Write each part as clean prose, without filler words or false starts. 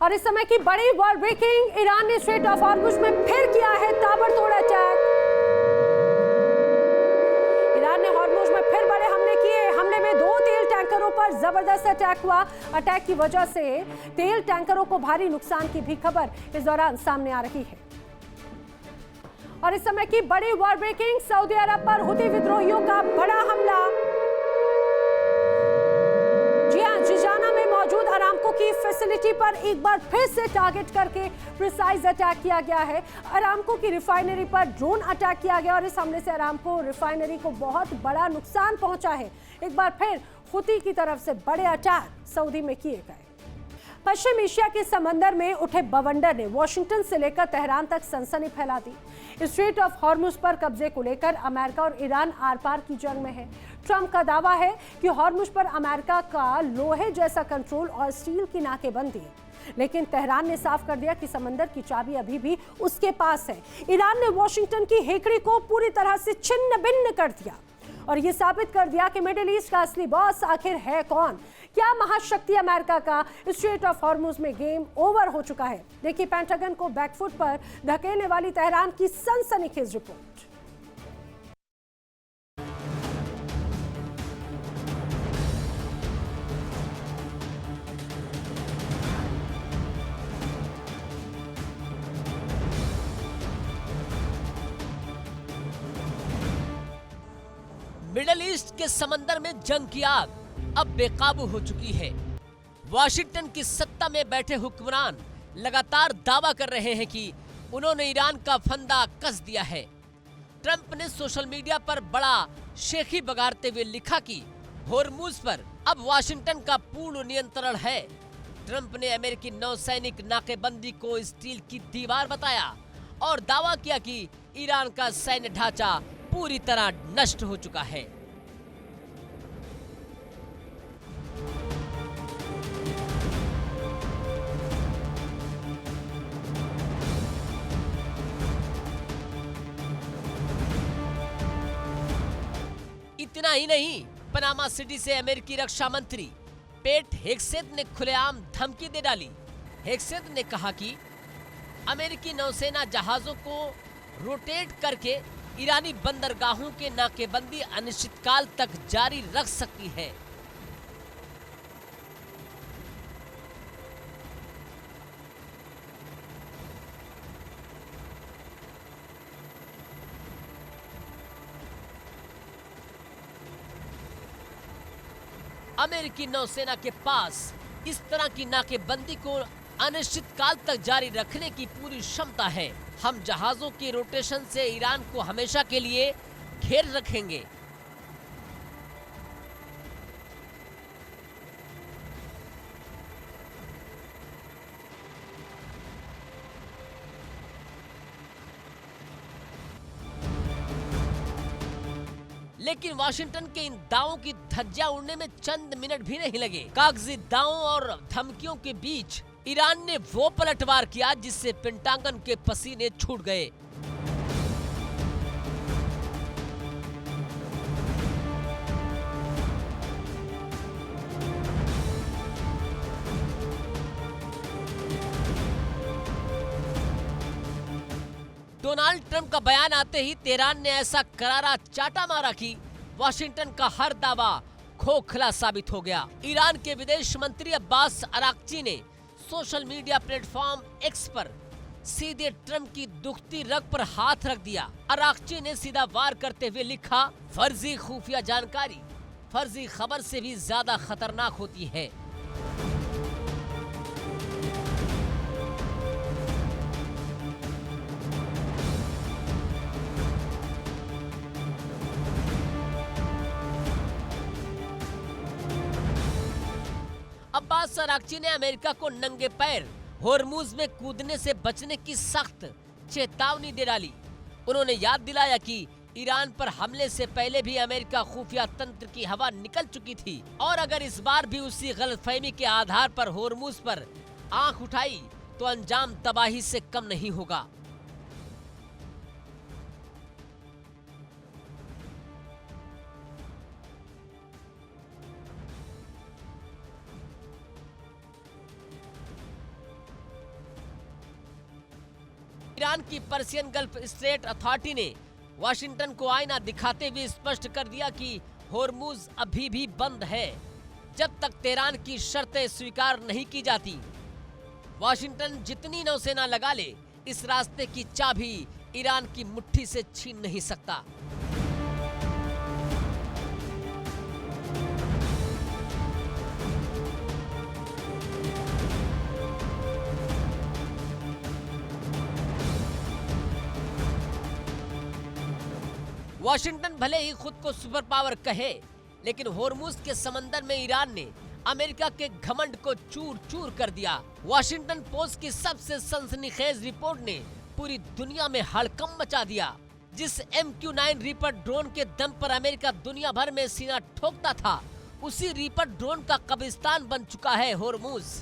और इस समय की बड़ी वर्ल्ड ब्रेकिंग, ईरान ने स्ट्रेट ऑफ हॉर्मुज में फिर किया है ताबड़तोड़ अटैक। ईरान ने हॉर्मुज में फिर बड़े हमले किए। हमले में 2 तेल टैंकरों पर जबरदस्त अटैक हुआ। अटैक की वजह से तेल टैंकरों को भारी नुकसान की भी खबर इस दौरान सामने आ रही है। और इस समय की बड़ी वर्ल्ड ब्रेकिंग, सऊदी अरब पर हुती विद्रोहियों का बड़ा हमला। जी हां, जिजाना में मौजूद अरामको की फैसिलिटी पर एक बार फिर से टारगेट करके प्रिसाइज अटैक किया गया है। अरामको की रिफाइनरी पर ड्रोन अटैक किया गया और इस हमले से अरामको रिफाइनरी को बहुत बड़ा नुकसान पहुंचा है। एक बार फिर हुती की तरफ से बड़े अटैक सऊदी में किए गए। पश्चिम एशिया के समंदर में उठे बवंडर ने वॉशिंगटन से लेकर तेहरान तक सनसनी फैला दी। स्ट्रेट ऑफ हॉर्मुज पर कब्जे को लेकर अमेरिका और ईरान आर पार की जंग में है। ट्रंप का दावा है कि हॉर्मुज पर अमेरिका का लोहे जैसा कंट्रोल और स्टील की नाकेबंदी है, लेकिन तेहरान ने साफ कर दिया कि समंदर की चाबी अभी भी उसके पास है। ईरान ने वॉशिंगटन की हेकड़ी को पूरी तरह से छिन्न भिन्न कर दिया और ये साबित कर दिया कि मिडिल ईस्ट का असली बॉस आखिर है कौन। क्या महाशक्ति अमेरिका का स्ट्रेट ऑफ हॉर्मुज में गेम ओवर हो चुका है? देखिए पेंटागन को बैकफुट पर धकेलने वाली तेहरान की सनसनीखेज रिपोर्ट। मिडल ईस्ट के समंदर में जंग की आग अब बेकाबू हो चुकी है। वॉशिंगटन की सत्ता में बैठे हुक्मरान लगातार दावा कर रहे हैं कि उन्होंने ईरान का फंदा कस दिया है। ट्रंप ने सोशल मीडिया पर बड़ा शेखी बगाड़ते हुए लिखा कि हॉर्मुज पर अब वॉशिंगटन का पूर्ण नियंत्रण है। ट्रंप ने अमेरिकी नौसैनिक नाकेबंदी को स्टील की दीवार बताया और दावा किया कि ईरान का सैन्य ढांचा पूरी तरह नष्ट हो चुका है। इतना ही नहीं, पनामा सिटी से अमेरिकी रक्षा मंत्री पेट हेग्सेथ ने खुलेआम धमकी दे डाली। हेग्सेथ ने कहा कि अमेरिकी नौसेना जहाजों को रोटेट करके ईरानी बंदरगाहों के नाकेबंदी अनिश्चितकाल तक जारी रख सकती है। अमेरिकी नौसेना के पास इस तरह की नाकेबंदी को अनिश्चितकाल तक जारी रखने की पूरी क्षमता है। हम जहाजों के रोटेशन से ईरान को हमेशा के लिए घेर रखेंगे। लेकिन वाशिंगटन के इन दावों की धज्जियां उड़ने में चंद मिनट भी नहीं लगे। कागजी दावों और धमकियों के बीच ईरान ने वो पलटवार किया जिससे पेंटागन के पसीने छूट गए। डोनाल्ड ट्रंप का बयान आते ही तेहरान ने ऐसा करारा चाटा मारा कि वॉशिंगटन का हर दावा खोखला साबित हो गया। ईरान के विदेश मंत्री अब्बास अराक्ची ने सोशल मीडिया प्लेटफॉर्म एक्स पर सीधे ट्रंप की दुखती रग पर हाथ रख दिया। अराक्ची ने सीधा वार करते हुए लिखा, फर्जी खुफिया जानकारी फर्जी खबर से भी ज्यादा खतरनाक होती है। अब्बास अराक्ची ने अमेरिका को नंगे पैर हॉर्मुज में कूदने से बचने की सख्त चेतावनी दे डाली। उन्होंने याद दिलाया कि ईरान पर हमले से पहले भी अमेरिका खुफिया तंत्र की हवा निकल चुकी थी और अगर इस बार भी उसी गलतफहमी के आधार पर हॉर्मुज पर आंख उठाई तो अंजाम तबाही से कम नहीं होगा। ईरान की पर्शियन गल्फ स्ट्रेट अथॉरिटी ने वाशिंगटन को आईना दिखाते हुए स्पष्ट कर दिया कि होर्मुज अभी भी बंद है जब तक तेहरान की शर्तें स्वीकार नहीं की जाती। वाशिंगटन जितनी नौसेना लगा ले, इस रास्ते की चाबी ईरान की मुट्ठी से छीन नहीं सकता। वाशिंगटन भले ही खुद को सुपर पावर कहे, लेकिन होर्मुज के समंदर में ईरान ने अमेरिका के घमंड को चूर चूर कर दिया। वॉशिंगटन पोस्ट की सबसे सनसनीखेज रिपोर्ट ने पूरी दुनिया में हड़कंप मचा दिया। जिस MQ-9 रीपर ड्रोन के दम पर अमेरिका दुनिया भर में सीना ठोकता था, उसी रीपर ड्रोन का कब्रिस्तान बन चुका है होर्मुज।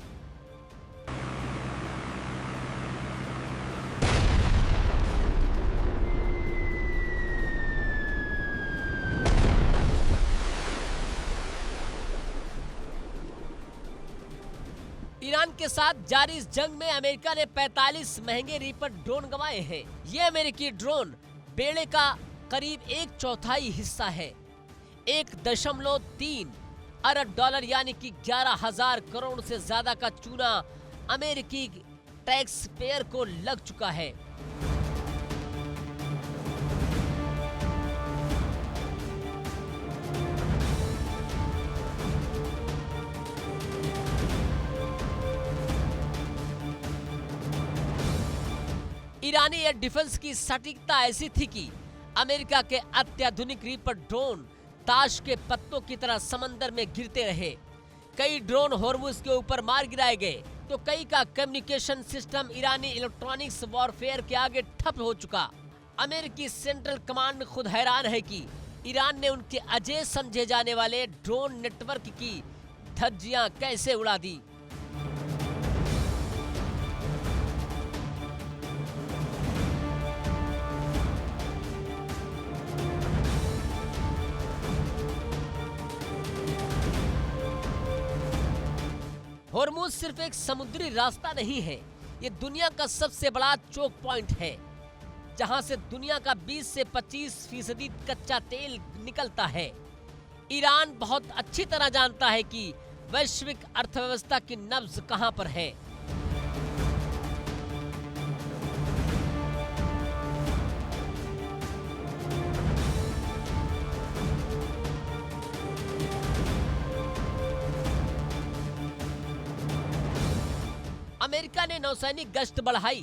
ईरान के साथ जारी इस जंग में अमेरिका ने 45 महंगे रीपर ड्रोन गंवाए हैं। ये अमेरिकी ड्रोन बेड़े का करीब 1/4 हिस्सा है। 1.3 अरब डॉलर यानी कि 11,000 करोड़ से ज्यादा का चूना अमेरिकी टैक्स पेयर को लग चुका है। ईरानी एयर डिफेंस की सटीकता ऐसी थी कि अमेरिका के अत्याधुनिक रीपर ड्रोन ताश के पत्तों की तरह समंदर में गिरते रहे। कई ड्रोन होर्मुज के ऊपर मार गिराए गए, तो कई का कम्युनिकेशन सिस्टम ईरानी इलेक्ट्रॉनिक्स वॉरफेयर के आगे ठप हो चुका। अमेरिकी सेंट्रल कमांड खुद हैरान है कि ईरान ने उनके अजेय समझे जाने वाले ड्रोन नेटवर्क की धज्जियां कैसे उड़ा दी। होर्मुज सिर्फ एक समुद्री रास्ता नहीं है, ये दुनिया का सबसे बड़ा चोक पॉइंट है, जहां से दुनिया का 20 से 25% कच्चा तेल निकलता है। ईरान बहुत अच्छी तरह जानता है कि वैश्विक अर्थव्यवस्था की नब्ज कहां पर है। अमेरिका ने नौसैनिक गश्त बढ़ाई,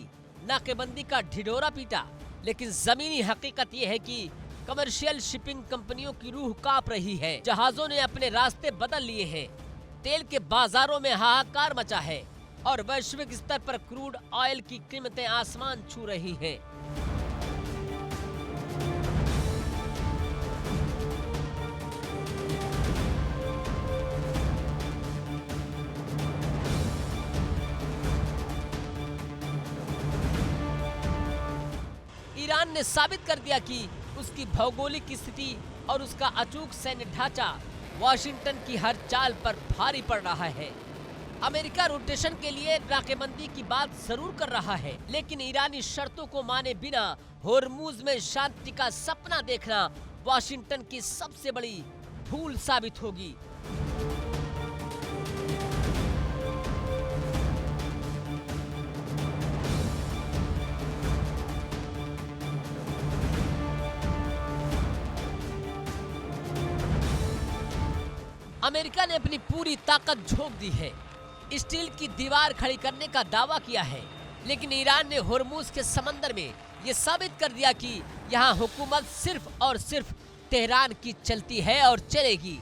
नाकेबंदी का ढिढोरा पीटा, लेकिन जमीनी हकीकत यह है कि कमर्शियल शिपिंग कंपनियों की रूह कांप रही है। जहाजों ने अपने रास्ते बदल लिए हैं, तेल के बाजारों में हाहाकार मचा है और वैश्विक स्तर पर क्रूड ऑयल की कीमतें आसमान छू रही हैं। ईरान ने साबित कर दिया कि उसकी भौगोलिक स्थिति और उसका अचूक सैन्य ढांचा वॉशिंगटन की हर चाल पर भारी पड़ रहा है। अमेरिका रोटेशन के लिए नाकेबंदी की बात जरूर कर रहा है, लेकिन ईरानी शर्तों को माने बिना होर्मुज में शांति का सपना देखना वॉशिंगटन की सबसे बड़ी भूल साबित होगी। अमेरिका ने अपनी पूरी ताकत झोंक दी है, स्टील की दीवार खड़ी करने का दावा किया है, लेकिन ईरान ने होर्मुज के समंदर में ये साबित कर दिया कि यहाँ हुकूमत सिर्फ और सिर्फ तेहरान की चलती है और चलेगी।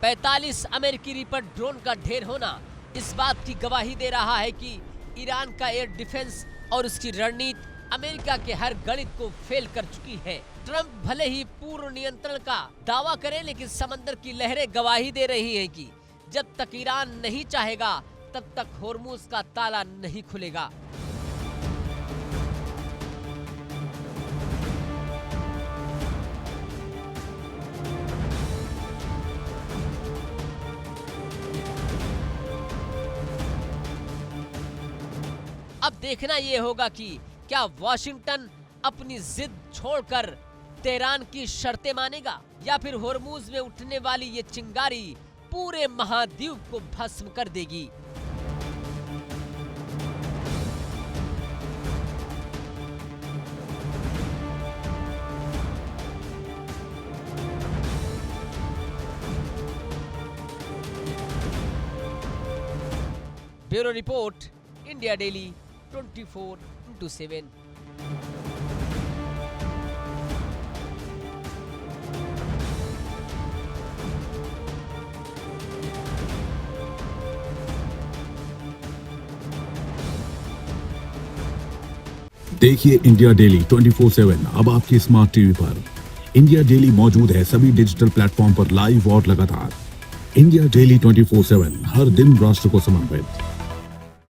पैंतालीस अमेरिकी रीपर ड्रोन का ढेर होना इस बात की गवाही दे रहा है कि ईरान का एयर डिफेंस और उसकी रणनीति अमेरिका के हर गणित को फेल कर चुकी है। ट्रंप भले ही पूर्ण नियंत्रण का दावा करे, लेकिन समंदर की लहरें गवाही दे रही हैं कि जब तक ईरान नहीं चाहेगा तब तक होर्मुज का ताला नहीं खुलेगा। अब देखना ये होगा कि क्या वाशिंगटन अपनी जिद छोड़कर तेहरान की शर्तें मानेगा या फिर होर्मुज में उठने वाली ये चिंगारी पूरे महाद्वीप को भस्म कर देगी। Bureau report, India daily 24/7। देखिए इंडिया डेली 24/7 अब आपकी स्मार्ट टीवी पर। इंडिया डेली मौजूद है सभी डिजिटल प्लेटफॉर्म पर लाइव और लगातार। इंडिया डेली 24/7 हर दिन राष्ट्र को समर्पित।